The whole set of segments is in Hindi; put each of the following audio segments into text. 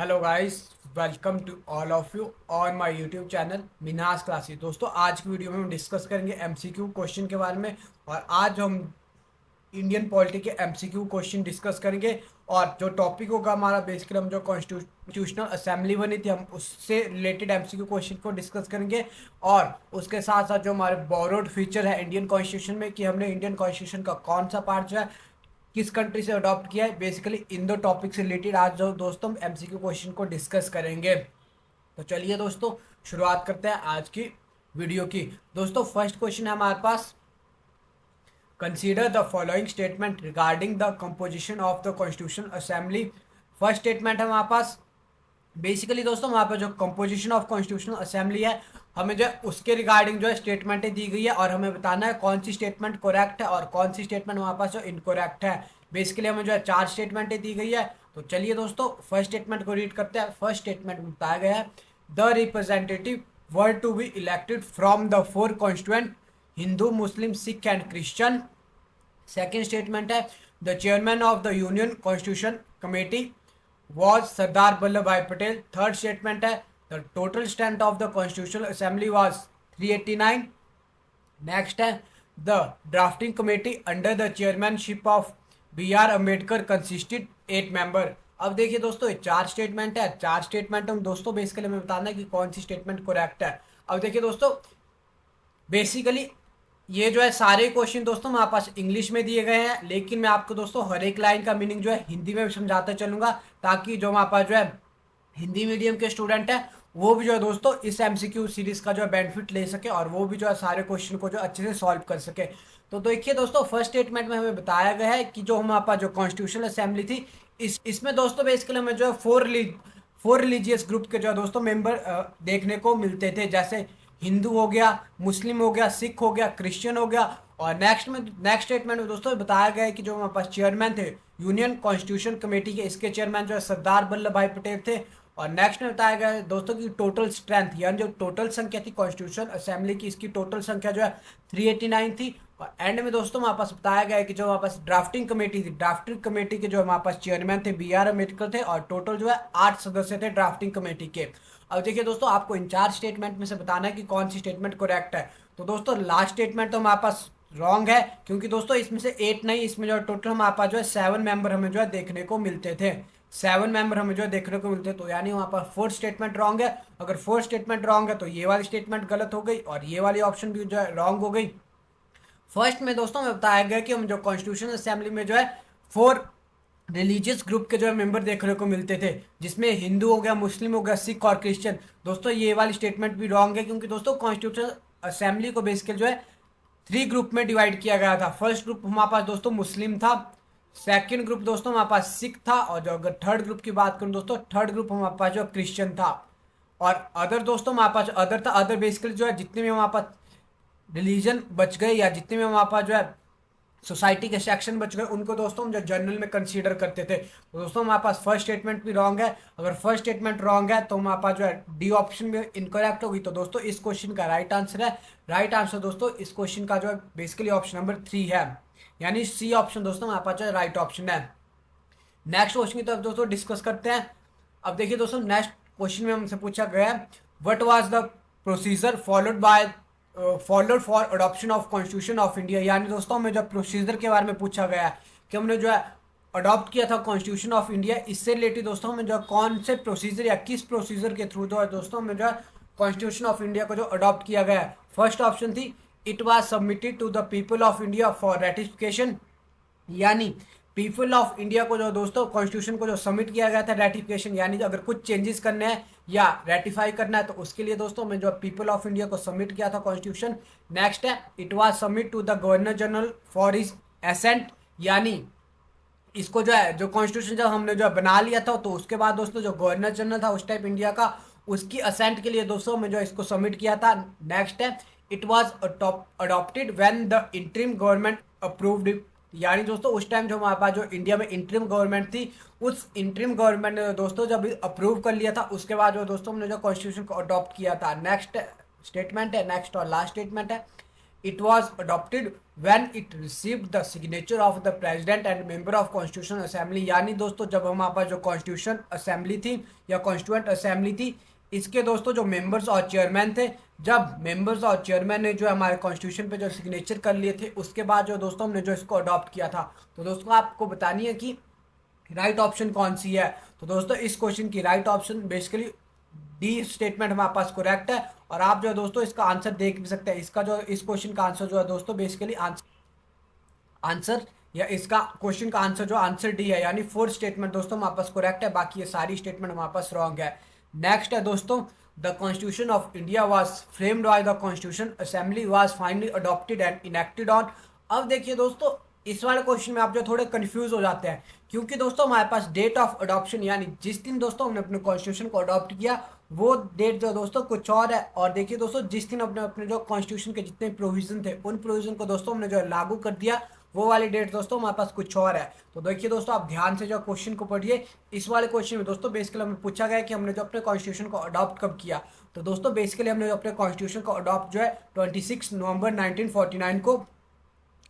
Hello guys, welcome to all of you on my YouTube channel मिनास क्लासेस। दोस्तों, आज की वीडियो में हम डिस्कस करेंगे एमसीक्यू क्वेश्चन के बारे में। और आज हम इंडियन पॉलिटी के एमसीक्यू क्वेश्चन डिस्कस करेंगे। और जो टॉपिक होगा हमारा, बेसिकली हम जो कॉन्स्टिट्यूशनल असेंबली बनी थी हम उससे रिलेटेड एमसीक्यू क्वेश्चन को डिस्कस करेंगे। और उसके साथ साथ जो हमारे बोरोड फीचर है इंडियन कॉन्स्टिट्यूशन में, कि हमने इंडियन कॉन्स्टिट्यूशन का कौन सा पार्ट जो है किस कंट्री से अडॉप्ट किया है, बेसिकली इन दो टॉपिक से रिलेटेड आज जो दोस्तों हम एमसीक्यू क्वेश्चन को डिस्कस करेंगे। तो चलिए दोस्तों, शुरुआत करते हैं आज की वीडियो की। दोस्तों, फर्स्ट क्वेश्चन है हमारे पास, consider the following statement regarding the composition of the constitution assembly. First statement है हमारे पास, बेसिकली दोस्तों वहाँ पे जो कंपोजिशन ऑफ कॉन्स्टिट्यूशनल असेंबली है, हमें जो है उसके रिगार्डिंग जो है स्टेटमेंटें दी गई है और हमें बताना है कौन सी स्टेटमेंट करेक्ट है और कौन सी स्टेटमेंट हमारे पास जो इनकरेक्ट है। बेसिकली हमें जो है चार स्टेटमेंटें दी गई है। तो चलिए दोस्तों, फर्स्ट स्टेटमेंट को रीड करते हैं। फर्स्ट स्टेटमेंट में बताया गया है, the representative were to be elected from the four constituent Hindu, Muslim, Sikh and Christian. Second statement है, the chairman of the union constitution committee was Sardar Vallabhbhai Patel. Third statement है, the total strength of the constitutional assembly was 389. Next है, the drafting committee under the chairmanship of B.R. Ambedkar consisted 8 member. अब देखिए दोस्तों, ये चार स्टेटमेंट है। चार स्टेटमेंट हम दोस्तों बेसिकली हमें बताना है कि कौन सी स्टेटमेंट करेक्ट है। अब देखिए दोस्तों, बेसिकली ये जो है सारे क्वेश्चन दोस्तों हमारे पास इंग्लिश में दिए गए हैं, लेकिन मैं आपको दोस्तों हर एक लाइन का मीनिंग जो है हिंदी में समझाता चलूंगा, ताकि जो हमारे पास जो है हिंदी मीडियम के स्टूडेंट है वो भी जो है दोस्तों इस एमसीक्यू सीरीज का जो है बेनिफिट ले सके और वो भी जो है सारे क्वेश्चन को जो अच्छे से सॉल्व कर सके। तो देखिए दोस्तों, फर्स्ट स्टेटमेंट में हमें बताया गया है कि जो हमारे पास जो कॉन्स्टिट्यूशनल असेंबली थी, इसमें दोस्तों बेसिकली हमें जो है फोर रिलीजियस ग्रुप के जो है दोस्तों मेंबर देखने को मिलते थे, जैसे हिंदू हो गया, मुस्लिम हो गया, सिख हो गया, क्रिश्चियन हो गया। और नेक्स्ट स्टेटमेंट में दोस्तों बताया गया है कि जो हमारे पास चेयरमैन थे यूनियन कॉन्स्टिट्यूशन कमेटी के, इसके चेयरमैन जो है सरदार वल्लभ भाई पटेल थे। और नेक्स्ट में बताया गया है दोस्तों की टोटल स्ट्रेंथ, यानी जो टोटल संख्या थी कॉन्स्टिट्यूशन असेंबली की, इसकी टोटल संख्या जो है 389 थी। और एंड में दोस्तों हमारे पास बताया गया है कि जो हमारे पास ड्राफ्टिंग कमेटी थी, ड्राफ्टिंग कमेटी के जो हमारे पास चेयरमैन थे B.R. अम्बेडकर थे और टोटल जो है 8 सदस्य थे ड्राफ्टिंग कमेटी के। अब देखिए दोस्तों, आपको इन चार स्टेटमेंट में से बताना है कि कौन सी स्टेटमेंट करेक्ट है। तो दोस्तों लास्ट स्टेटमेंट तो हमारे पास रॉन्ग है, क्योंकि दोस्तों इसमें से 8 नहीं, इसमें जो टोटल हमारे पास जो है 7 मेंबर हमें जो है देखने को मिलते थे। 7 मेंबर हमें जो है देखने को मिलते, तो यानी वहाँ पर फोर्थ स्टेटमेंट रॉन्ग है। अगर फोर्थ स्टेटमेंट रॉन्ग है तो ये वाली स्टेटमेंट गलत हो गई और ये वाली ऑप्शन भी जो है रॉन्ग हो गई। फर्स्ट में दोस्तों में बताया गया कि हम जो कॉन्स्टिट्यूशन असेंबली में जो है फोर रिलीजियस ग्रुप के जो है मेंबर देखने को मिलते थे, जिसमें हिंदू हो गया, मुस्लिम हो गया, सिख और क्रिश्चियन। दोस्तों ये वाली स्टेटमेंट भी रॉन्ग है, क्योंकि दोस्तों कॉन्स्टिट्यूशन असेंबली को बेसिकली जो है 3 ग्रुप में डिवाइड किया गया था। फर्स्ट ग्रुप हमारे पास दोस्तों मुस्लिम था, सेकंड ग्रुप दोस्तों हमारे पास सिख था, और जो अगर थर्ड ग्रुप की बात करूं दोस्तों, थर्ड ग्रुप हमारे पास जो क्रिश्चियन था। और अदर दोस्तों हमारे पास अदर था, अदर बेसिकली जो है जितने भी हमारे पास रिलीजन बच गए या जितने भी हमारे पास जो है सोसाइटी के सेक्शन बच गए, उनको दोस्तों हम जो जनरल में कंसीडर करते थे। तो दोस्तों हमारे पास फर्स्ट स्टेटमेंट भी रॉन्ग है। अगर फर्स्ट स्टेटमेंट रॉन्ग है तो हमारे पास जो है डी ऑप्शन भी इनकरेक्ट होगी। तो दोस्तों इस क्वेश्चन का राइट आंसर है, राइट आंसर दोस्तों इस क्वेश्चन का जो है बेसिकली ऑप्शन नंबर 3 है, यानी सी ऑप्शन दोस्तों हमारे पास जो है राइट ऑप्शन है। नेक्स्ट क्वेश्चन की तरफ दोस्तों डिस्कस करते हैं। अब देखिए दोस्तों, नेक्स्ट क्वेश्चन में हमसे पूछा गया है, what was the procedure followed for adoption of constitution of India. यानी दोस्तों हमें जब प्रोसीजर के बारे में पूछा गया है कि हमने जो है अडॉप्ट किया था कॉन्स्टिट्यूशन ऑफ इंडिया, इससे रिलेटेड दोस्तों हमें जो कौन से प्रोसीजर या किस प्रोसीजर के थ्रू जो है दोस्तों हमें जो है कॉन्स्टिट्यूशन ऑफ इंडिया को जो अडॉप्ट किया गया है। फर्स्ट ऑप्शन थी, it was submitted to the people of India for ratification, यानी पीपल ऑफ इंडिया को जो दोस्तों कॉन्स्टिट्यूशन को जो सबमिट किया गया था रेटिफिकेशन, यानी अगर कुछ चेंजेस करने हैं या रेटिफाई करना है तो उसके लिए दोस्तों मैं जो पीपल ऑफ इंडिया को सबमिट किया था कॉन्स्टिट्यूशन। नेक्स्ट है, it was submit to the governor general for his assent, यानी इसको जो है जो कॉन्स्टिट्यूशन जब हमने जो बना लिया था तो उसके बाद दोस्तों जो गवर्नर जनरल था उस टाइप इंडिया का, उसकी असेंट के लिए दोस्तों मैं जो इसको सबमिट किया था। नेक्स्ट है, it was adopted when the interim government approved, यानी दोस्तों उस टाइम जो हमारे पास जो इंडिया में इंटरिम गवर्नमेंट थी, उस इंटरिम गवर्नमेंट ने दोस्तों जब अप्रूव कर लिया था उसके बाद जो दोस्तों हमने जो कॉन्स्टिट्यूशन को अडॉप्ट किया था। नेक्स्ट स्टेटमेंट है, नेक्स्ट और लास्ट स्टेटमेंट है, it was adopted when it received the signature of the president and member of constitution assembly. यानी दोस्तों जब हमारे पास जो कॉन्स्टिट्यूशन असेंबली थी या कॉन्स्टिट्यूएंट असेंबली थी, इसके दोस्तों जो मेंबर्स और चेयरमैन थे, जब मेंबर्स और चेयरमैन ने जो हमारे कॉन्स्टिट्यूशन पे जो सिग्नेचर कर लिए थे, उसके बाद जो दोस्तों हमने जो इसको अडॉप्ट किया था। तो दोस्तों आपको बतानी है कि राइट ऑप्शन कौन सी है। तो दोस्तों इस क्वेश्चन की right option basically D statement हमारे पास करेक्ट है। और आप जो है दोस्तों इसका आंसर देख भी सकते हैं। इसका जो इस क्वेश्चन का आंसर जो है दोस्तों बेसिकली आंसर या इसका क्वेश्चन का आंसर जो आंसर डी है, यानी फोर्थ स्टेटमेंट दोस्तों हमारे पास करेक्ट है। बाकी ये सारी स्टेटमेंट हमारे पास रॉन्ग है। नेक्स्ट है दोस्तों, the constitution of India was framed by the constitution assembly was finally adopted and enacted on. अब देखिए दोस्तों इस वाले क्वेश्चन में आप जो थोड़े कंफ्यूज हो जाते हैं, क्योंकि दोस्तों हमारे पास डेट ऑफ अडॉप्शन यानी जिस दिन दोस्तों हमने अपने कॉन्स्टिट्यूशन को अडॉप्ट किया वो डेट जो दोस्तों कुछ और है। और देखिए दोस्तों जिस दिन अपने अपने जो कॉन्स्टिट्यूशन के जितने प्रोविजन थे उन प्रोविजन को दोस्तों हमने जो है लागू कर दिया, वो वाली डेट दोस्तों हमारे पास कुछ और है। तो देखिए दोस्तों आप ध्यान से जो क्वेश्चन को पढ़िए। इस वाले क्वेश्चन में दोस्तों बेसिकली हमें पूछा गया कि हमने जो अपने कॉन्स्टिट्यूशन को अडॉप्ट कब किया। तो दोस्तों बेसिकली हमने जो अपने कॉन्स्टिट्यूशन को अडॉप्ट जो है 26 नवंबर 1949 को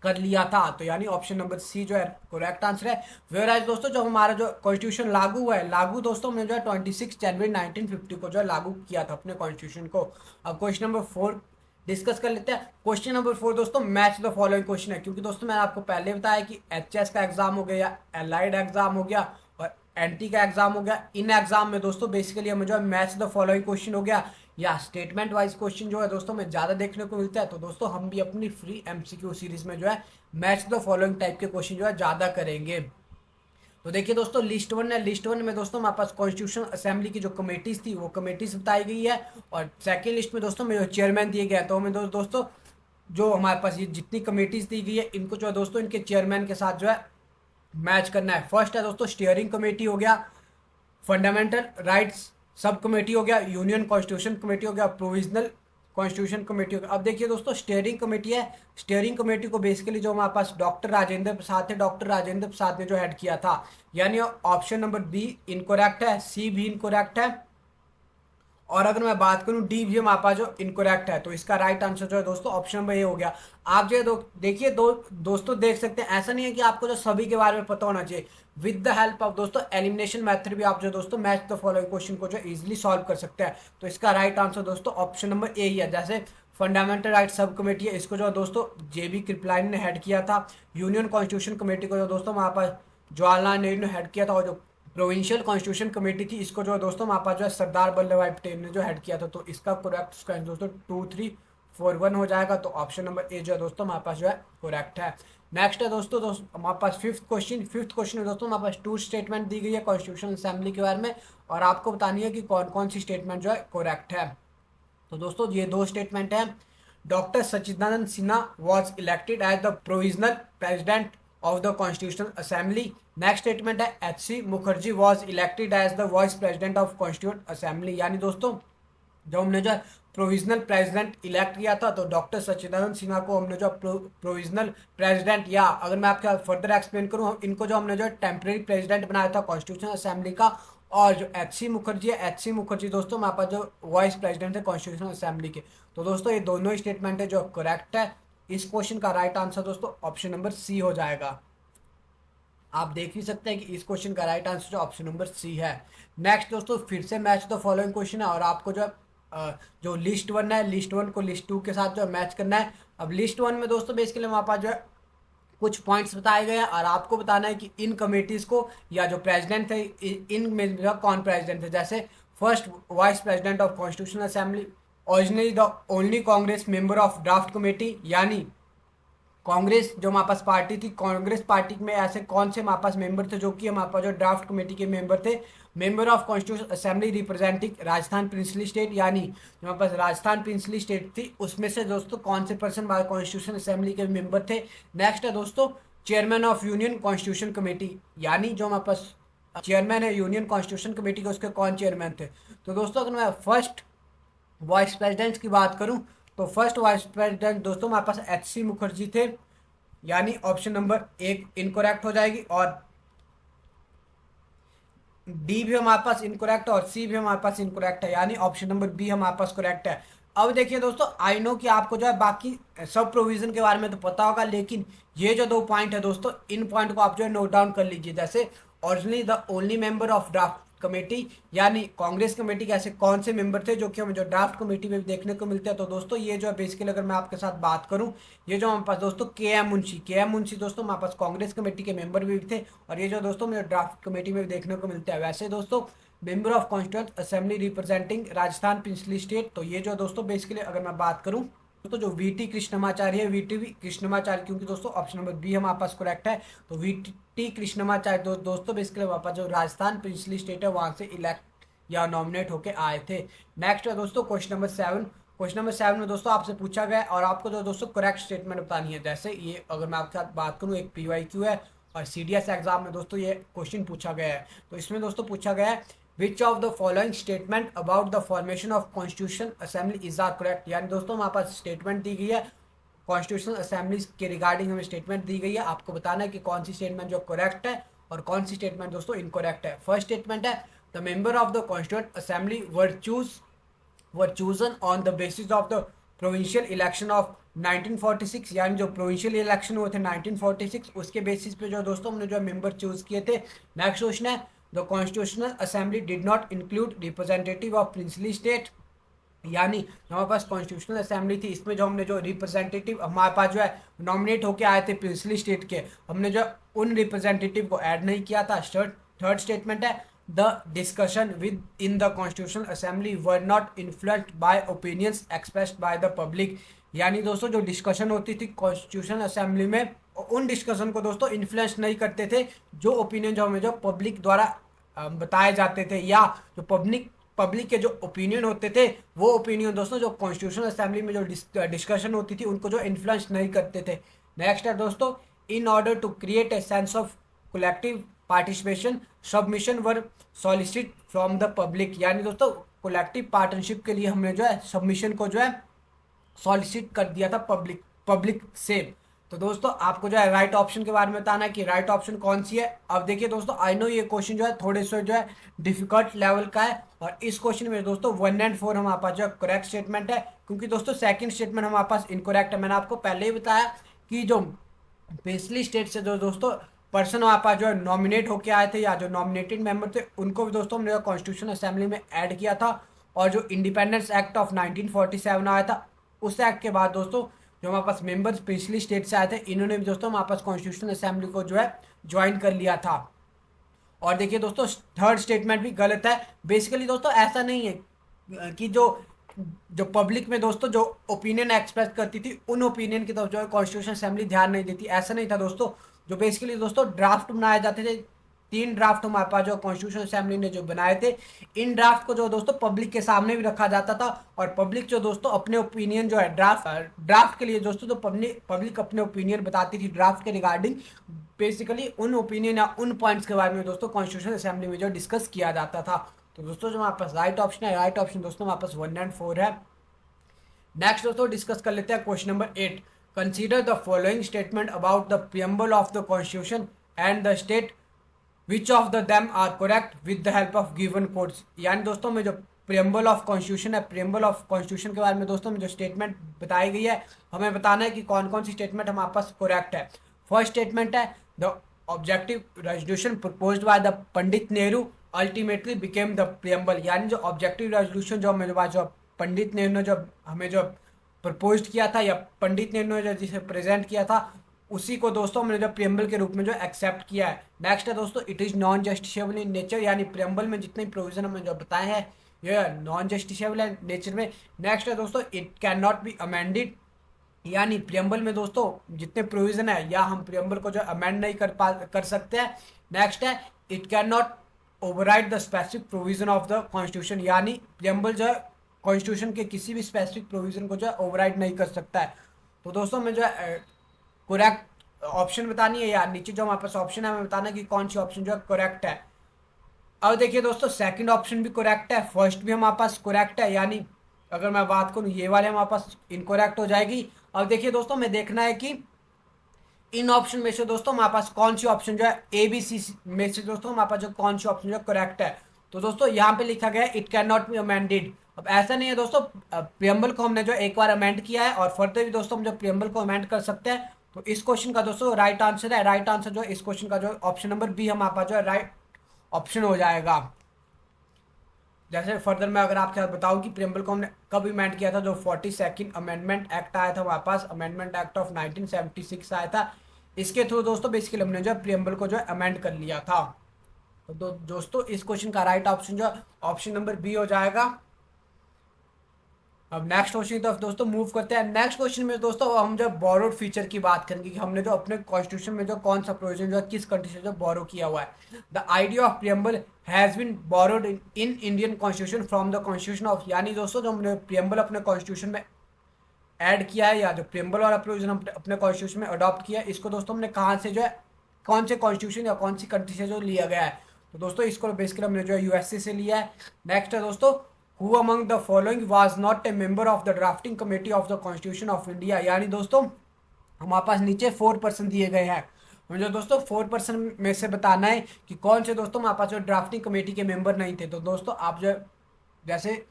कर लिया था। तो यानी ऑप्शन नंबर सी जो है करेक्ट आंसर है। वेयर दोस्तों जब हमारा जो कॉन्स्टिट्यूशन लागू हुआ है, लागू दोस्तों हमने जो है 26 जनवरी 1950 को जो है लागू किया था अपने कॉन्स्टिट्यूशन को। अब क्वेश्चन नंबर 4 डिस्कस कर लेते हैं। क्वेश्चन नंबर 4 दोस्तों मैच द फॉलोइंग क्वेश्चन है, क्योंकि दोस्तों मैंने आपको पहले बताया कि एचएस का एग्जाम हो गया या एलाइड एग्जाम हो गया और एनटी का एग्जाम हो गया। इन एग्जाम में दोस्तों बेसिकली हमें जो है मैच द फॉलोइंग क्वेश्चन हो गया या स्टेटमेंट वाइज क्वेश्चन जो है दोस्तों में ज्यादा देखने को मिलता है। तो दोस्तों हम भी अपनी फ्री एमसीक्यू सीरीज में जो है मैच द फॉलोइंग टाइप के क्वेश्चन जो है ज्यादा करेंगे। तो देखिए दोस्तों लिस्ट वन है। लिस्ट वन में दोस्तों हमारे पास कॉन्स्टिट्यूशन असेंबली की जो कमेटीज थी वो कमेटीज बताई गई है। और सेकेंड लिस्ट में दोस्तों में जो चेयरमैन दिए गए, तो हमें दोस्तों जो हमारे पास ये जितनी कमेटीज दी गई है इनको जो है दोस्तों इनके चेयरमैन के साथ जो है मैच करना है। फर्स्ट है दोस्तों स्टीयरिंग कमेटी हो गया, फंडामेंटल राइट्स सब कमेटी हो गया, यूनियन कॉन्स्टिट्यूशन कमेटी हो गया, प्रोविजनल कॉन्स्टिट्यूशन कमेटी हो गया। अब देखिए दोस्तों स्टीयरिंग कमेटी है। स्टीयरिंग कमेटी को बेसिकली जो हमारे पास डॉक्टर राजेंद्र प्रसाद थे, डॉक्टर राजेंद्र प्रसाद ने जो हेड किया था। यानी ऑप्शन नंबर बी इनकोरेक्ट है, सी भी इनकोरेक्ट है, और अगर मैं बात करूं डी भी हमारे पास जो इनकोरेक्ट है। तो इसका राइट आंसर जो है दोस्तों ऑप्शन नंबर ए हो गया। आप जो देखिए दोस्तों देख सकते हैं, ऐसा नहीं है कि आपको जो सभी के बारे में पता होना चाहिए। विद द हेल्प ऑफ दोस्तों एलिमिनेशन मेथड भी आप जो दोस्तों मैच द फॉलोइंग क्वेश्चन को जो इजीली सॉल्व कर सकते हैं। तो इसका राइट आंसर दोस्तों ऑप्शन नंबर ए ही है। जैसे फंडामेंटल राइट सब कमेटी है, इसको जो दोस्तों जेबी कृपलानी ने हेड किया था। यूनियन कॉन्स्टिट्यूशन कमेटी को जो दोस्तों हमारे पास जवाहरलाल नेहरू ने हेड किया था। और जो प्रोविंशियल कॉन्स्टिट्यूशन कमेटी थी इसको जो दोस्तों हमारे पास जो है सरदार वल्लभ भाई पटेल ने जो हेड किया था। तो इसका करेक्ट इसका दोस्तों 2341 हो जाएगा। तो ऑप्शन नंबर ए जो है दोस्तों हमारे पास जो है करेक्ट है। नेक्स्ट है दोस्तों हमारे पास फिफ्थ क्वेश्चन में दोस्तों हमारे पास 2 स्टेटमेंट दी गई है कॉन्स्टिट्यूशन असेंबली के बारे में, और आपको बतानी है कि कौन कौन सी स्टेटमेंट जो है करेक्ट है। तो दोस्तों ये 2 स्टेटमेंट है। Doctor Sachchidanand Sinha was elected as the provisional president of the constitutional assembly. Next statement है H C. Mukherjee was elected as the vice president of constituent assembly. यानी दोस्तों जब हमने जो प्रोविजनल प्रेसिडेंट इलेक्ट किया था तो डॉक्टर सच्चिदानंद सिन्हा को हमने जो प्रोविजनल प्रेसिडेंट, या अगर मैं आपके फर्दर एक्सप्लेन करूँ इनको जो हमने जो टेम्परेरी प्रेसिडेंट बनाया था कॉन्स्टिट्यूशन असेंबली का। और जो एच.सी. मुखर्जी है, एच.सी. मुखर्जी दोस्तों हमारे पास जो वाइस प्रेसिडेंट है कॉन्स्टिट्यूशन असेंबली के। तो दोस्तों ये दोनों ही स्टेटमेंट है जो करेक्ट है। इस क्वेश्चन का राइट आंसर दोस्तों ऑप्शन नंबर सी हो जाएगा। आप देख भी सकते हैं कि इस क्वेश्चन का राइट आंसर जो ऑप्शन नंबर सी है। नेक्स्ट दोस्तों फिर से मैच द फॉलोइंग क्वेश्चन है, और आपको जो लिस्ट 1 है, लिस्ट 1 को लिस्ट 2 के साथ जो मैच करना है। अब लिस्ट 1 में दोस्तों बेसिकली हमारे पास जो है कुछ पॉइंट्स बताए गए हैं, और आपको बताना है कि इन कमेटीज को या जो प्रेसिडेंट थे इन में कौन प्रेसिडेंट थे। जैसे first vice president of constitutional assembly, originally the only Congress member of draft committee. यानी कांग्रेस जो हमारे पास पार्टी थी, कांग्रेस पार्टी में ऐसे कौन से हमारे पास मेंबर थे जो कि हमारे पास जो ड्राफ्ट कमेटी के मेंबर थे। Member of constitution assembly representing Rajasthan princely state, यानी जो हमारे पास राजस्थान प्रिंसली स्टेट थी उसमें से दोस्तों कौन से पर्सन हमारे कॉन्स्टिट्यूशन असेंबली के मेंबर थे। नेक्स्ट है दोस्तों chairman of union constitution committee, यानी जो हमारे पास चेयरमैन है यूनियन कॉन्स्टिट्यूशन कमेटी के उसके कौन चेयरमैन थे। तो दोस्तों अगर मैं फर्स्ट वाइस प्रेसिडेंट की बात करूं तो फर्स्ट वाइस प्रेसिडेंट दोस्तों हमारे पास एच.सी. मुखर्जी थे, यानी ऑप्शन नंबर 1 इनकरेक्ट हो जाएगी। और डी भी हमारे पास इनकरेक्ट और सी भी हमारे पास इनकरेक्ट है, यानी ऑप्शन नंबर बी हमारे पास करेक्ट है। अब देखिए दोस्तों, आई नो कि आपको जो है बाकी सब प्रोविजन के बारे में तो पता होगा, लेकिन ये जो 2 पॉइंट है दोस्तों, इन पॉइंट को आप जो है नोट डाउन कर लीजिए। जैसे originally the only member of draft committee, यानी कांग्रेस कमेटी के ऐसे कौन से मेंबर थे जो कि हमें जो ड्राफ्ट कमेटी में भी देखने को मिलते हैं। तो दोस्तों ये जो है बेसिकली अगर मैं आपके साथ बात करूं, ये जो हमारे पास दोस्तों के एम मुंशी दोस्तों हमारे पास कांग्रेस कमेटी के मेंबर भी थे, और ये जो दोस्तों मुझे ड्राफ्ट कमेटी में भी देखने को मिलते हैं। वैसे दोस्तों member of constituent assembly representing Rajasthan पिछली स्टेट, तो ये जो दोस्तों बेसिकली अगर मैं बात करूं तो जो वीटी कृष्णमाचार्य है, वीटी कृष्णमाचार्य, क्योंकि दोस्तों ऑप्शन नंबर बी हमारे पास करेक्ट है। तो वीटी कृष्णमाचार्य दोस्तों बेसिकली हमारे पास जो राजस्थान पिछली स्टेट है वहां से इलेक्ट या नॉमिनेट होके आए थे। नेक्स्ट है दोस्तों क्वेश्चन नंबर 7। क्वेश्चन नंबर 7 में दोस्तों आपसे पूछा गया है और आपको जो दोस्तों करेक्ट स्टेटमेंट बतानी है। जैसे ये अगर मैं आपके साथ बात करूँ, एक PYQ है और CDS एग्जाम में दोस्तों ये क्वेश्चन पूछा गया है। तो इसमें दोस्तों पूछा गया है which of the following statement about the formation of constitution assembly is are correct. यानी दोस्तों हमारे पास स्टेटमेंट दी गई है, कॉन्स्टिट्यूशन असेंबली के रिगार्डिंग हमें स्टेटमेंट दी गई है। आपको बताना है कि कौन सी स्टेटमेंट जो करेक्ट है और कौन सी स्टेटमेंट दोस्तों इनकरेक्ट है। फर्स्ट स्टेटमेंट है the member of the constituent assembly were chosen on the basis of the provincial election of 1946, यानी जो प्रोविंशियल इलेक्शन हुए थे 1946 उसके बेसिस पे जो दोस्तों हमने जो मेंबर चूज किए थे। नेक्स्ट क्वेश्चन है the constitutional assembly did not include representative of princely state, यानी जो हमारे पास कॉन्स्टिट्यूशनल असेंबली थी इसमें जो हमने जो रिप्रेजेंटेटिव हमारे पास जो है नॉमिनेट होके आए थे प्रिंसली स्टेट के, हमने जो उन रिप्रेजेंटेटिव को ऐड नहीं किया था। थर्ड स्टेटमेंट है the discussion with in the constitutional assembly were not influenced by opinions expressed by the public, यानी दोस्तों जो डिस्कशन होती थी कॉन्स्टिट्यूशनल असेंबली में उन डिस्कशन को दोस्तों इन्फ्लुएंस नहीं करते थे जो ओपिनियन जो हमें जो पब्लिक द्वारा बताए जाते थे, या जो पब्लिक के जो ओपिनियन होते थे वो ओपिनियन दोस्तों जो कॉन्स्टिट्यूशनल असेंबली में जो डिस्कशन होती थी उनको जो इन्फ्लुएंस नहीं करते थे। नेक्स्ट है दोस्तों in order to create a sense of collective participation submission were solicit from the public, यानी दोस्तों कलेक्टिव पार्टनरशिप के लिए हमने जो है सबमिशन को जो है सॉलिसिट कर दिया था पब्लिक से। तो दोस्तों आपको जो है राइट ऑप्शन के बारे में बताना है कि राइट ऑप्शन कौन सी है। अब देखिए दोस्तों आई नो ये क्वेश्चन जो है थोड़े से जो है डिफिकल्ट लेवल का है, और इस क्वेश्चन में दोस्तों 1 और 4 हमारे पास जो है करेक्ट स्टेटमेंट है, क्योंकि दोस्तों सेकंड स्टेटमेंट हमारे पास इनकरेक्ट है। मैंने आपको पहले ही बताया कि जो पिछली स्टेट से जो दोस्तों पर्सन वहाँ पास जो है नॉमिनेट होके आए थे या जो नॉमिनेटेड मेंबर थे उनको भी दोस्तों हमने कॉन्स्टिट्यूशन असेंबली में ऐड किया था, और जो इंडिपेंडेंस एक्ट ऑफ 1947 आया था उस एक्ट के बाद दोस्तों जो हमारे पास मेंबर्स पिछली स्टेट से आए थे इन्होंने भी दोस्तों हमारे पास कॉन्स्टिट्यूशन असेंबली को जो है ज्वाइन कर लिया था। और देखिए दोस्तों थर्ड स्टेटमेंट भी गलत है। बेसिकली दोस्तों ऐसा नहीं है कि जो पब्लिक में दोस्तों जो ओपिनियन एक्सप्रेस करती थी उन ओपिनियन की तरफ जो है कॉन्स्टिट्यूशन असेंबली ध्यान नहीं देती, ऐसा नहीं था दोस्तों। जो बेसिकली दोस्तों ड्राफ्ट बनाए जाते थे, 3 ड्राफ्ट हमारे पास जो कॉन्स्टिट्यूशन असेंबली ने जो बनाए थे, इन ड्राफ्ट को जो दोस्तों पब्लिक के सामने भी रखा जाता था, और पब्लिक जो दोस्तों अपने ओपिनियन जो है ड्राफ्ट के लिए दोस्तों जो पब्लिक अपने ओपिनियन बताती थी ड्राफ्ट के रिगार्डिंग, बेसिकली उन ओपिनियन या उन पॉइंट्स के बारे में दोस्तों कॉन्स्टिट्यूशन असेंबली में जो डिस्कस किया जाता था। तो दोस्तों जो हमारे पास राइट ऑप्शन है, राइट ऑप्शन दोस्तों हमारे पास 1 और 4 है। नेक्स्ट दोस्तों डिस्कस कर लेते हैं question number 8। Consider the following statement about the preamble of the constitution and the state which of the them are correct with the help of given codes, यानी दोस्तों में जो प्रियम्बल ऑफ कॉन्स्टिट्यूशन है, प्रियम्बल ऑफ कॉन्स्टिट्यूशन के बारे में दोस्तों में जो स्टेटमेंट बताई गई है हमें बताना है कि कौन कौन सी स्टेटमेंट हमारे पास करेक्ट है। फर्स्ट स्टेटमेंट है the objective resolution proposed by the Pandit Nehru ultimately became the preamble, यानी जो ऑब्जेक्टिव रेजोल्यूशन जो हमें जो पंडित नेहरू ने जो हमें जो प्रपोज किया था या पंडित नेहरू ने जो जिसे प्रेजेंट किया था उसी को दोस्तों हमने जो प्रियम्बल के रूप में जो एक्सेप्ट किया है। नेक्स्ट है दोस्तों it is non justiciable in nature, यानी प्रियम्बल में जितने प्रोविजन हमें जो बताए हैं ये नॉन जस्टिसेबल है नेचर में। नेक्स्ट है दोस्तों it can not be amended, यानी प्रियम्बल में दोस्तों जितने प्रोविजन है या हम प्रियम्बल को जो अमेंड नहीं कर सकते हैं। नेक्स्ट है it can not override the specific provision of the constitution, यानी प्रियम्बल जो है कॉन्स्टिट्यूशन के किसी भी स्पेसिफिक प्रोविजन को जो है ओवरराइड नहीं कर सकता है। तो दोस्तों मैं जो है करेक्ट ऑप्शन बतानी है, या नीचे जो हमारे पास ऑप्शन है हमें बताना है कि कौन सी ऑप्शन जो है करेक्ट है। अब देखिए दोस्तों सेकंड ऑप्शन भी करेक्ट है, फर्स्ट भी हमारे पास करेक्ट है, यानी अगर मैं बात करूं ये वाले हमारे पास इनकरेक्ट हो जाएगी। अब देखिए दोस्तों हमें देखना है कि इन ऑप्शन में से दोस्तों हमारे पास कौन सी ऑप्शन जो है ABC में से दोस्तों हमारे पास जो कौन सी ऑप्शन जो करेक्ट है। तो दोस्तों यहाँ पे लिखा गया है it can not be amended. अब ऐसा नहीं है दोस्तों, प्रियम्बल को हमने जो एक बार अमेंड किया है और फर्दर भी दोस्तों हम जो प्रियम्बल को अमेंड कर सकते हैं। तो इस क्वेश्चन का दोस्तों राइट आंसर है, राइट आंसर जो इस क्वेश्चन का जो ऑप्शन नंबर बी हमारे पास जो है राइट ऑप्शन हो जाएगा। जैसे फर्दर मैं अगर आपके साथ बताऊं कि प्रियम्बल को हमने कब अमेंड किया था, जो 42nd अमेंडमेंट एक्ट आया था हमारे पास, अमेंडमेंट एक्ट ऑफ 1976 आया था, इसके थ्रू दोस्तों बेसिकली हमने जो प्रियम्बल को जो अमेंड कर लिया था। तो दोस्तों इस क्वेश्चन का राइट ऑप्शन जो ऑप्शन नंबर बी हो जाएगा। अब नेक्स्ट क्वेश्चन की तरफ दोस्तों मूव करते हैं। नेक्स्ट क्वेश्चन में दोस्तों हम जब बोरोड फीचर की बात करेंगे कि हमने जो अपने कॉन्स्टिट्यूशन में जो कौन सा प्रोविजन जो किस कंट्री से जो बोरो किया हुआ है। The idea of preamble has been borrowed in Indian constitution from the constitution of, यानी दोस्तों जो हमने प्रियम्बल अपने कॉन्स्टिट्यूशन में ऐड किया है या जो प्रियम्बल वाला प्रोविजन हम अपने कॉन्स्टिट्यूशन में अडॉप्ट किया है, इसको दोस्तों हमने कहाँ से जो है कौन से कॉन्स्टिट्यूशन या कौन सी कंट्री से जो लिया गया है। तो दोस्तों इसको बेसिकली हमने जो है यूएसए से लिया है। नेक्स्ट है दोस्तों, who among the following was not a member of the drafting committee of the constitution of India, यानी दोस्तों हमारे पास नीचे 4% दिए गए हैं। मुझे दोस्तों 4% में से बताना है कि कौन से दोस्तों हमारे पास जो ड्राफ्टिंग कमेटी के मेंबर नहीं थे। तो दोस्तों आप जो जैसे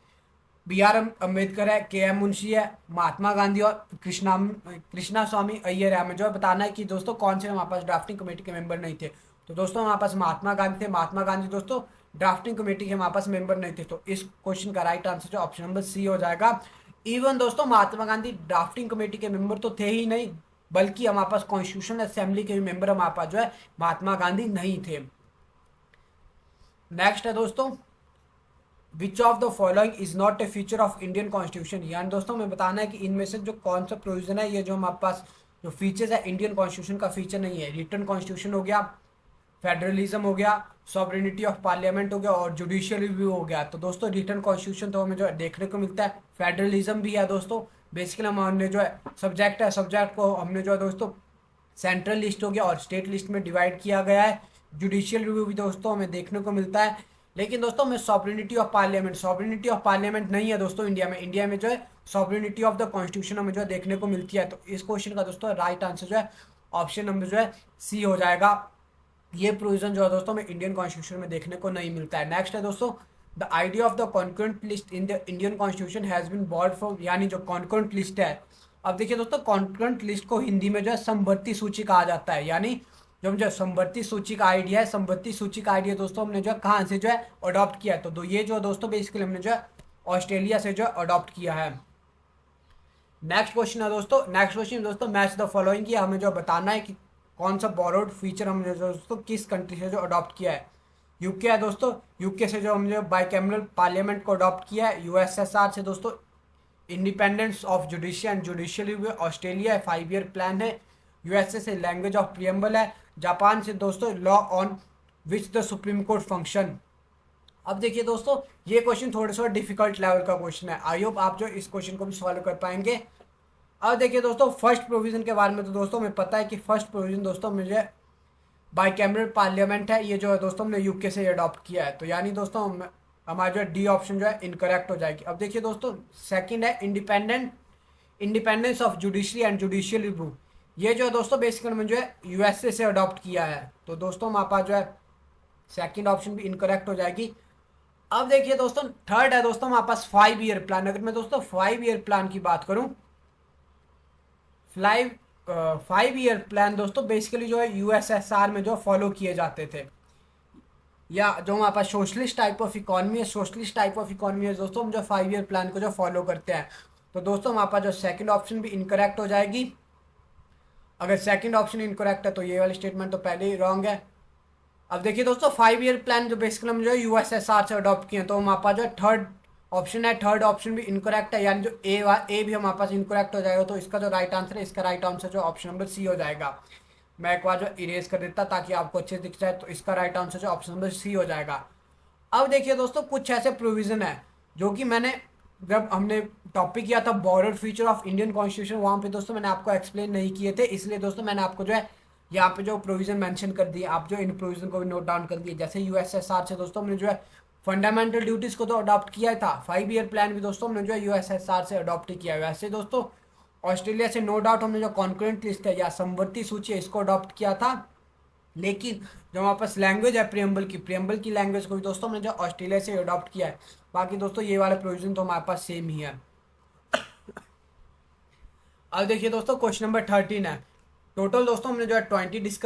बी.आर. अम्बेडकर है, के.एम. मुंशी है, महात्मा गांधी और कृष्णा स्वामी अय्यर है। हमें जो है बताना है कि दोस्तों कौन से हमारे पास ड्राफ्टिंग कमेटी के मेंबर नहीं थे। तो दोस्तों हमारे पास महात्मा गांधी थे, महात्मा गांधी दोस्तों ड्राफ्टिंग कमेटी के हमारे पास मेंबर नहीं थे। तो इस क्वेश्चन का राइट आंसर जो ऑप्शन नंबर सी हो जाएगा। इवन दोस्तों महात्मा गांधी ड्राफ्टिंग कमेटी के मेंबर तो थे ही नहीं, बल्कि हमारे पास कॉन्स्टिट्यूशनल असेंबली के भी मेंबर हमारे पास जो है महात्मा गांधी नहीं थे। नेक्स्ट है दोस्तों, विच of the following is not a feature of Indian constitution, यानी दोस्तों हमें बताना है कि इनमें से जो कौन सा प्रोविजन है ये जो हमारे पास जो फीचर्स है इंडियन कॉन्स्टिट्यूशन का फीचर नहीं है। रिटर्न कॉन्स्टिट्यूशन हो गया, फेडरलिज्म हो गया, सॉवरेनिटी ऑफ पार्लियामेंट हो गया और जुडिशियल रिव्यू हो गया। तो दोस्तों रिटर्न कॉन्स्टिट्यूशन तो हमें जो है देखने को मिलता है, फेडरलिज्म भी है दोस्तों। बेसिकली हमने जो है सब्जेक्ट है, सब्जेक्ट को हमने जो है दोस्तों सेंट्रल लिस्ट हो गया और स्टेट लिस्ट में डिवाइड किया गया है। जुडिशियल रिव्यू भी दोस्तों हमें देखने को मिलता है। लेकिन दोस्तों हमें सॉवरेनिटी ऑफ पार्लियामेंट नहीं है दोस्तों इंडिया में। इंडिया में जो है सॉवरेनिटी ऑफ द कॉन्स्टिट्यूशन हमें जो है देखने को मिलती है। तो इस क्वेश्चन का दोस्तों राइट आंसर जो है ऑप्शन नंबर जो है सी हो जाएगा। ये प्रोविजन जो है दोस्तों हमें इंडियन कॉन्स्टिट्यूशन में देखने को नहीं मिलता है। नेक्स्ट है दोस्तों, the idea of the concurrent list in the Indian constitution has been borrowed from, यानी जो कॉन्करेंट लिस्ट है। अब देखिए दोस्तों कॉन्करेंट लिस्ट को हिंदी में जो है समवर्ती सूची कहा जाता है, यानी जो समवर्ती सूची का आइडिया है, समवर्ती सूची का आइडिया दोस्तों हमने जो है कहाँ से जो है अडॉप्ट किया है। तो ये जो दोस्तों बेसिकली हमने जो है ऑस्ट्रेलिया से जो है अडॉप्ट किया है। नेक्स्ट क्वेश्चन है दोस्तों, नेक्स्ट क्वेश्चन दोस्तों मैच द फॉलोइंग की हमें जो बताना है कि कौन सा बोरोड फीचर हमने दोस्तों किस कंट्री से जो अडॉप्ट किया है। यूके है दोस्तों, यूके से जो हमने बाइकैमरल पार्लियामेंट को अडॉप्ट किया है। यूएसएसआर से दोस्तों independence of judicial and judicial review. Australia है 5 ईयर प्लान है। यूएसए से लैंग्वेज ऑफ प्रियम्बल है। जापान से दोस्तों law on which the supreme court function. अब देखिए दोस्तों ये क्वेश्चन थोड़ा सा डिफिकल्ट लेवल का क्वेश्चन है, आई होप आप जो इस क्वेश्चन को भी सॉल्व कर पाएंगे। अब देखिए दोस्तों फर्स्ट प्रोविजन के बारे में तो दोस्तों हमें पता है कि फर्स्ट प्रोविजन दोस्तों मुझे बाइकैमरल पार्लियामेंट है, ये जो है दोस्तों हमने यूके से अडॉप्ट किया है। तो यानी दोस्तों हमारा जो है डी ऑप्शन जो है इनकरेक्ट हो जाएगी। अब देखिए दोस्तों सेकंड है independence of judiciary and judicial review. ये जो है दोस्तों बेसिकली में जो है यूएसए से अडॉप्ट किया है। तो दोस्तों हमारे पास जो है सेकंड ऑप्शन भी इनकरेक्ट हो जाएगी। अब देखिए दोस्तों थर्ड है दोस्तों हमारे पास 5 ईयर प्लान। अगर मैं दोस्तों 5 ईयर प्लान की बात करूं, 5 ईयर प्लान दोस्तों बेसिकली जो है यूएसएसआर में जो फॉलो किए जाते थे, या जो हमारे पास सोशलिस्ट टाइप ऑफ इकोनॉमी है, सोशलिस्ट टाइप ऑफ इकोनॉमी है दोस्तों हम जो 5 ईयर प्लान को जो फॉलो करते हैं। तो दोस्तों हमारे पास जो सेकंड ऑप्शन भी इनकरेक्ट हो जाएगी। अगर सेकंड ऑप्शन इनकरेक्ट है तो ये वाली स्टेटमेंट तो पहले ही रॉन्ग है। अब देखिए दोस्तों 5 ईयर प्लान जो बेसिकली हम जो है यूएसएसआर से अडॉप्ट किए हैं। तो हमारे पास जो थर्ड ऑप्शन है, थर्ड ऑप्शन भी इनकरेक्ट है, यानी जो ए भी हमारे पास इनकरेक्ट हो जाएगा। तो इसका जो राइट आंसर है, इसका राइट आंसर जो ऑप्शन नंबर सी हो जाएगा। मैं एक बार जो इरेज कर देता ताकि आपको अच्छे दिख जाए। तो इसका राइट आंसर जो ऑप्शन नंबर सी हो जाएगा। अब देखिए दोस्तों कुछ ऐसे प्रोविजन है जो कि मैंने जब हमने टॉपिक किया था borrowed feature of Indian constitution, वहाँ पे दोस्तों मैंने आपको एक्सप्लेन नहीं किए थे, इसलिए दोस्तों मैंने आपको जो है यहाँ पे जो प्रोविजन मेंशन कर दिए, आप जो इन प्रोविजन को भी नोट डाउन कर दिए। जैसे यूएसएसआर से दोस्तों हमने जो है फंडामेंटल ड्यूटीज को तो अडॉप्ट किया था। 5 ईयर प्लान भी दोस्तों हमने जो है यूएसएसआर से अडॉप्ट किया है। वैसे दोस्तों ऑस्ट्रेलिया से नो डाउट हमने जो कॉन्करेंट लिस्ट है या समवर्ती सूची है इसको अडॉप्ट किया था। लेकिन जो हमारे पास लैंग्वेज है प्रियम्बल की लैंग्वेज को भी दोस्तों हमने जो ऑस्ट्रेलिया से अडॉप्ट किया है। बाकी दोस्तों ये वाला प्रोविजन तो हमारे पास सेम ही है। अब देखिए दोस्तों क्वेश्चन नंबर 13 है। टोटल दोस्तों हमने जो है 20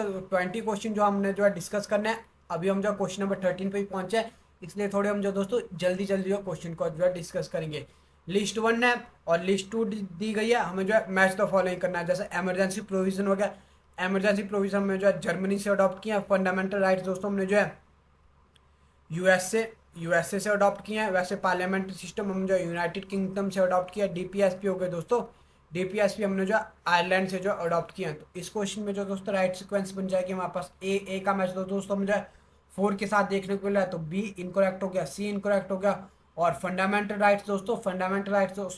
क्वेश्चन जो हमने जो है डिस्कस करना है। अभी हम जो क्वेश्चन नंबर 13 पे ही पहुंचे हैं, इसलिए थोड़े हम जो दोस्तों जल्दी जल्दी जो क्वेश्चन को जो है डिस्कस करेंगे। लिस्ट 1 है और लिस्ट 2 दी गई है। हमें जो है मैच द फॉलोइंग करना है। जैसे इमरजेंसी प्रोविजन हो गया, इमरजेंसी प्रोविजन में जो है जर्मनी से अडॉप्ट किया। फंडामेंटल राइट्स दोस्तों हमने जो है यूएसए से अडॉप्ट किया है। वैसे पार्लियामेंट्री सिस्टम हम जो यूनाइटेड किंगडम से अडॉप्ट किया। डीपीएसपी हो गए दोस्तों, डीपीएसपी हमने जो आयरलैंड से जो अडॉप्ट किया है। तो इस क्वेश्चन में जो दोस्तों राइट सीक्वेंस बन जाएगी हमारे पास ए का मैच दोस्तों हम जो है 4 के साथ देखने को मिला है। तो बी इनकरेक्ट हो गया, सी इनकरेक्ट हो गया। और फंडामेंटल राइट्स दोस्तों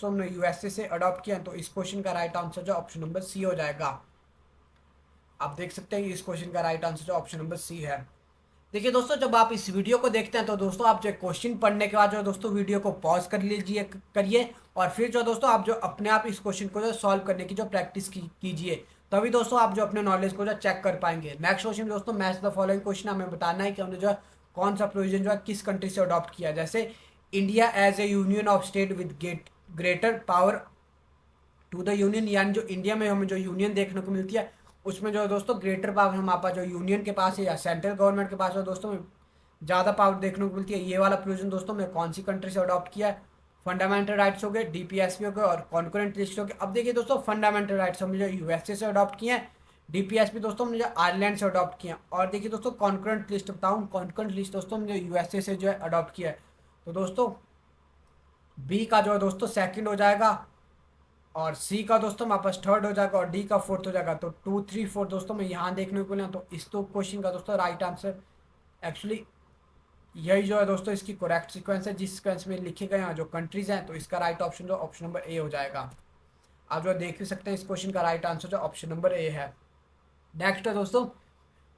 हमने यूएसए से अडॉप्ट किया। तो इस क्वेश्चन का राइट आंसर जो ऑप्शन नंबर सी हो जाएगा। आप देख सकते हैं इस क्वेश्चन का राइट आंसर जो ऑप्शन नंबर सी है। देखिए दोस्तों जब आप इस वीडियो को देखते हैं तो दोस्तों आप जो क्वेश्चन पढ़ने के बाद जो दोस्तों वीडियो को पॉज कर लीजिए करिए, और फिर जो दोस्तों आप जो अपने आप इस क्वेश्चन को जो सॉल्व करने की जो प्रैक्टिस कीजिए, तभी दोस्तों आप जो अपने नॉलेज को जो चेक कर पाएंगे। नेक्स्ट क्वेश्चन दोस्तों मैच द फॉलोइंग क्वेश्चन, हमें बताना है कि हमने जो है कौन सा प्रोविजन जो है किस कंट्री से अडॉप्ट किया। जैसे India as a union of state with greater power to the union, यानी जो इंडिया में हमें जो यूनियन देखने को मिलती है उसमें जो है दोस्तों ग्रेटर पावर हमारे पास जो यूनियन के पास है या सेंट्रल गवर्नमेंट के पास जो दोस्तों में ज़्यादा पावर देखने को मिलती है। ये वाला प्रोविजन दोस्तों में कौन सी कंट्री से अडॉप्ट किया है। फंडामेंटल राइट्स हो गए, डीपीएसपी हो गए और कॉन्करेंट लिस्ट हो गए। अब देखिए दोस्तों फंडामेंटल राइट्स हमने जो यूएसए से अडॉप्ट किए हैं, डीपीएसपी दोस्तों हमने जो आयरलैंड से अडॉप्ट किया। और देखिए दोस्तों कॉन्करेंट लिस्ट बताऊँ, कॉन्करेंट लिस्ट दोस्तों हमने यूएसए से जो है अडॉप्ट किया है। तो दोस्तों बी का जो है दोस्तों सेकंड हो जाएगा, और सी का दोस्तों हमारे पास थर्ड हो जाएगा, और डी का फोर्थ हो जाएगा। तो 2, 3, 4 दोस्तों में यहाँ देखने को मिला। तो इस तो क्वेश्चन का दोस्तों राइट आंसर एक्चुअली यही जो है दोस्तों इसकी करेक्ट सीक्वेंस है जिस सीक्वेंस में लिखे गए हैं जो कंट्रीज हैं। तो इसका राइट ऑप्शन जो ऑप्शन नंबर ए हो जाएगा। आप जो देख भी सकते हैं इस क्वेश्चन का राइट आंसर जो ऑप्शन नंबर ए है। नेक्स्ट है दोस्तों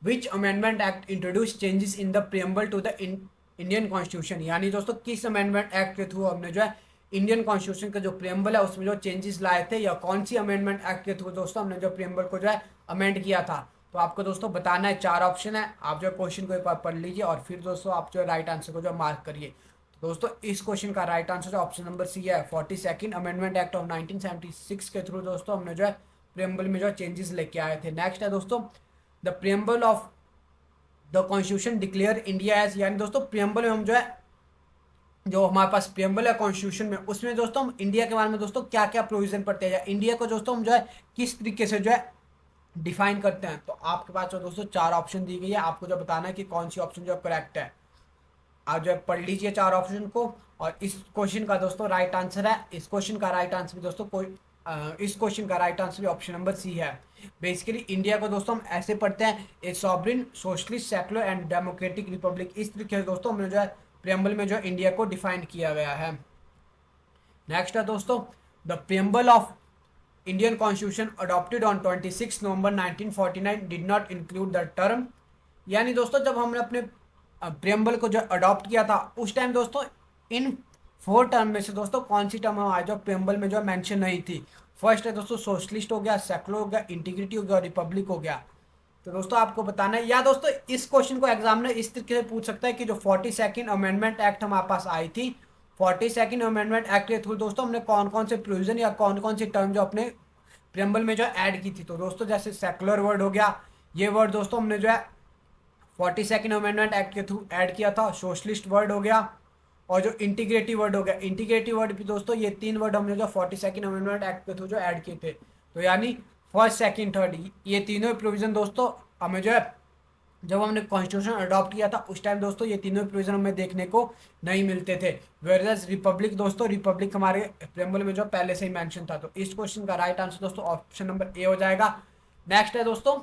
which amendment act introduce changes in the preamble to the Indian constitution, यानी दोस्तों किस अमेंडमेंट एक्ट के थ्रू हमने जो है इंडियन कॉन्स्टिट्यूशन का जो प्रियम्बल है उसमें जो चेंजेस लाए थे, या कौन सी अमेंडमेंट एक्ट के थ्रू दोस्तों हमने जो प्रियम्बल को जो है अमेंड किया था। तो आपको दोस्तों बताना है, 4 ऑप्शन है। आप जो क्वेश्चन को एक बार पढ़ लीजिए और फिर दोस्तों आप जो राइट आंसर को जो मार्क करिए। तो दोस्तों इस क्वेश्चन का राइट आंसर जो ऑप्शन नंबर सी है। 42nd अमेंडमेंट एक्ट ऑफ 1976 के थ्रू दोस्तों हमने जो है प्रियम्बल में जो चेंजेस लेके आए थे। नेक्स्ट है दोस्तों the preamble of the constitution declare India as, यानी दोस्तों प्रियम्बल में हम जो है जो हमारे पास प्रियम्बल है कॉन्स्टिट्यूशन में उसमें दोस्तों हम इंडिया के बारे में दोस्तों क्या क्या प्रोविजन पढ़ते हैं, या इंडिया को दोस्तों हम जो है किस तरीके से जो है डिफाइन करते हैं। तो आपके पास जो दोस्तों 4 ऑप्शन दी गई है, आपको जो बताना है कि कौन सी ऑप्शन जो करेक्ट है। आप जो है पढ़ लीजिए 4 ऑप्शन को, और इस क्वेश्चन का दोस्तों राइट आंसर है, इस क्वेश्चन का राइट आंसर भी दोस्तों इस क्वेश्चन का राइट आंसर भी ऑप्शन नंबर सी है। बेसिकली इंडिया को दोस्तों हम ऐसे पढ़ते हैं a sovereign socialist secular and democratic republic. इस तरीके से दोस्तों हमने जो है प्रियम्बल में जो इंडिया को डिफाइन किया गया है। नेक्स्ट है दोस्तों the preamble of Indian constitution adopted on 26 November 1949 did not include the term, यानी दोस्तों जब हमने अपने प्रियम्बल को जो अडॉप्ट किया था उस टाइम दोस्तों इन 4 टर्म में से दोस्तों कौन सी टर्म हमारे जो प्रियम्बल में जो मेंशन नहीं थी। फर्स्ट है दोस्तों सोशलिस्ट हो गया, सेक्युलर हो गया, इंटीग्रिटी हो गया और रिपब्लिक हो गया। तो दोस्तों आपको बताना है, या दोस्तों इस क्वेश्चन को एग्जामिनर इस तरीके से पूछ सकता है कि जो 42nd अमेंडमेंट एक्ट हमारे पास आई थी, 42nd अमेंडमेंट एक्ट के थ्रू दोस्तों हमने कौन कौन से प्रोविजन या कौन कौन सी टर्म जो अपने प्रियम्बल में जो ऐड की थी। तो दोस्तों जैसे सेक्युलर वर्ड हो गया, ये वर्ड दोस्तों हमने जो है 42nd अमेंडमेंट एक्ट के थ्रू ऐड किया था। सोशलिस्ट वर्ड हो गया, और जो इंटीग्रेटिव वर्ड हो गया, इंटीग्रेटिव वर्ड भी दोस्तों ये 3 वर्ड हमने जो 42nd अमेंडमेंट एक्ट के थ्रू जो ऐड किए थे। तो यानी फर्स्ट, सेकंड, थर्ड ये तीनों प्रोविजन दोस्तों हमें जो है जब हमने कॉन्स्टिट्यूशन अडॉप्ट किया था उस टाइम दोस्तों ये तीनों प्रोविजन हमें देखने को नहीं मिलते थे। वेयरएज रिपब्लिक दोस्तों, रिपब्लिक हमारे प्रियम्बल में जो पहले से ही मेंशन था। तो इस क्वेश्चन का राइट आंसर दोस्तों ऑप्शन नंबर ए हो जाएगा। नेक्स्ट है दोस्तों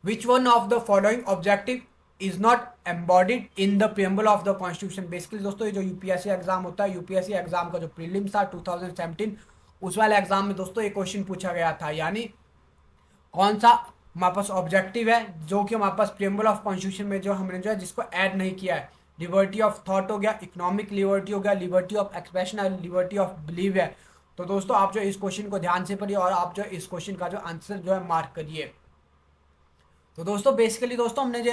which one of the following objective is not embodied in the preamble of the constitution. Basically दोस्तों ये जो यूपीएससी एग्जाम होता है, यूपीएससी एग्जाम का जो प्रीलिम्स था 2017 उस वाले एग्जाम में दोस्तों ये क्वेश्चन पूछा गया था, यानी कौन सा हमारे पास ऑब्जेक्टिव है जो कि हमारे पास प्रियम्बल ऑफ कॉन्स्टिट्यूशन में जो हमने जो है जिसको ऐड नहीं किया है। लिबर्टी ऑफ थॉट हो गया, इकोनॉमिक लिबर्टी हो गया, लिबर्टी ऑफ एक्सप्रेशन और लिबर्टी ऑफ बिलीव है। तो दोस्तों आप जो इस क्वेश्चन को ध्यान से पढ़िए और आप जो इस क्वेश्चन का जो आंसर जो है मार्क करिए। तो दोस्तों बेसिकली दोस्तों हमने जो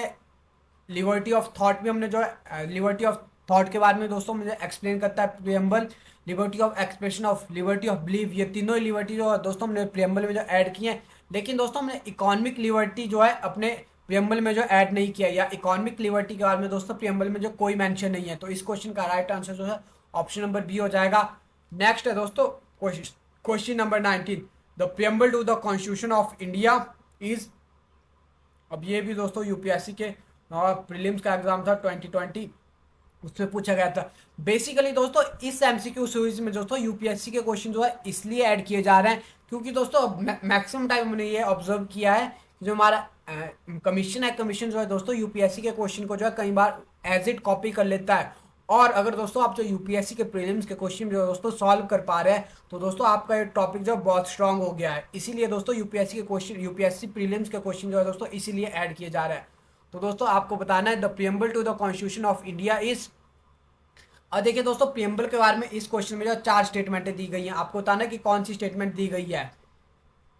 लिबर्टी ऑफ थॉट भी हमने जो है लिबर्टी ऑफ थॉट के बारे में दोस्तों मुझे एक्सप्लेन करता है preamble, liberty of expression of liberty of believe, ये तीनों ही लिबर्टी जो है दोस्तों हमने प्रियम्बल में जो ऐड किए हैं। लेकिन दोस्तों हमने इकोनॉमिक लिबर्टी जो है अपने प्रियम्बल में जो ऐड नहीं किया, या इकोनॉमिक लिबर्टी के बारे में दोस्तों प्रियम्बल में जो कोई मेंशन नहीं है। तो इस क्वेश्चन का राइट आंसर जो है ऑप्शन नंबर बी हो जाएगा। नेक्स्ट है दोस्तों question number 19, the preamble to the constitution of India is. अब ये भी दोस्तों यूपीएससी के प्रीलिम्स का एग्जाम था 2020, उसमें पूछा गया था। बेसिकली दोस्तों इस एमसीक्यू सीरीज में दोस्तों यूपीएससी के क्वेश्चन जो है इसलिए ऐड किए जा रहे हैं क्योंकि दोस्तों मैक्सिमम टाइम हमने ये ऑब्जर्व किया है कि जो हमारा कमीशन है, कमीशन जो है दोस्तों यूपीएससी के क्वेश्चन को जो है कई बार एज इट कॉपी कर लेता है। और अगर दोस्तों आप जो यूपीएससी के प्रीलिम्स के क्वेश्चन जो दोस्तों सॉल्व कर पा रहे हैं तो दोस्तों आपका ये टॉपिक जो बहुत स्ट्रांग हो गया है। इसीलिए दोस्तों यूपीएससी के क्वेश्चन, यूपीएससी प्रीलिम्स के क्वेश्चन जो है दोस्तों इसीलिए ऐड किए जा रहे हैं। तो दोस्तों आपको बताना है the preamble to the constitution of India is. और देखिए दोस्तों प्रियम्बल के बारे में इस क्वेश्चन में जो 4 स्टेटमेंटें दी गई हैं, आपको बताना है कि कौन सी स्टेटमेंट दी गई है।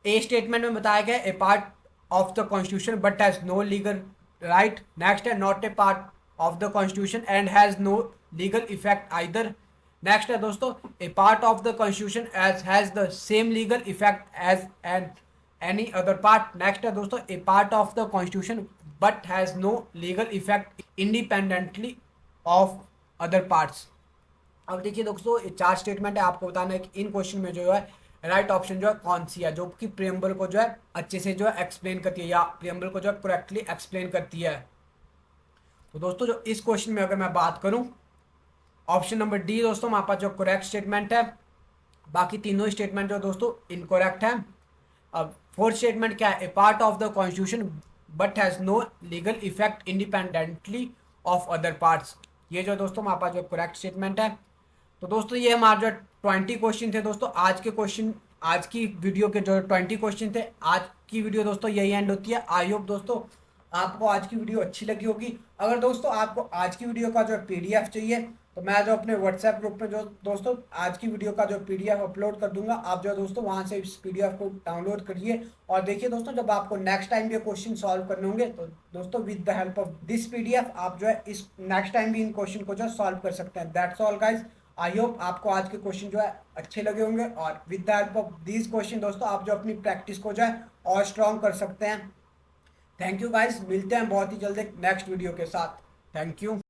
ए स्टेटमेंट में बताया गया a part of the constitution but has no legal right. Next है not a part of the constitution and has no legal effect either. Next है दोस्तों a part of the constitution as has the same legal effect as an any other part. Next है दोस्तों a part of the constitution but has no legal effect independently of other parts. अब देखिए दोस्तों ये 4 स्टेटमेंट है, आपको बताना है कि इन क्वेश्चन में जो है राइट ऑप्शन जो है कौन सी है जो कि प्रियम्बल को जो है अच्छे से जो है एक्सप्लेन करती है या प्रियम्बल को जो है करेक्टली एक्सप्लेन करती है। तो दोस्तों जो इस क्वेश्चन में अगर मैं बात करूं, ऑप्शन नंबर डी दोस्तों हमारे पास जो करेक्ट स्टेटमेंट है, बाकी तीनों स्टेटमेंट जो दोस्तों इनकरेक्ट है। अब फोर्थ स्टेटमेंट क्या है, a part of the constitution but has no legal effect independently of other parts, ये जो दोस्तों हमारे पास जो करेक्ट स्टेटमेंट है। तो दोस्तों ये हमारे जो 20 क्वेश्चन थे दोस्तों आज के क्वेश्चन, आज की वीडियो के जो 20 क्वेश्चन थे, आज की वीडियो दोस्तों यही एंड होती है। आई होप दोस्तों आपको आज की वीडियो अच्छी लगी होगी। अगर दोस्तों आपको आज की वीडियो का जो पीडीएफ चाहिए तो मैं जो अपने व्हाट्सएप ग्रुप में जो दोस्तों आज की वीडियो का जो पीडीएफ अपलोड कर दूंगा, आप जो दोस्तों वहां से इस पीडीएफ को डाउनलोड करिए और देखिए दोस्तों जब आपको नेक्स्ट टाइम ये क्वेश्चन सॉल्व करने होंगे तो दोस्तों with the help of this PDF आप जो है इस नेक्स्ट टाइम भी इन क्वेश्चन को जो सॉल्व कर सकते हैं। That's all guys. I hope आपको आज के क्वेश्चन जो है अच्छे लगे होंगे और with the help of these question दोस्तों आप जो अपनी प्रैक्टिस को जो है और स्ट्रॉन्ग कर सकते हैं। थैंक यू गाइज, मिलते हैं बहुत ही जल्द एक नेक्स्ट वीडियो के साथ। Thank you.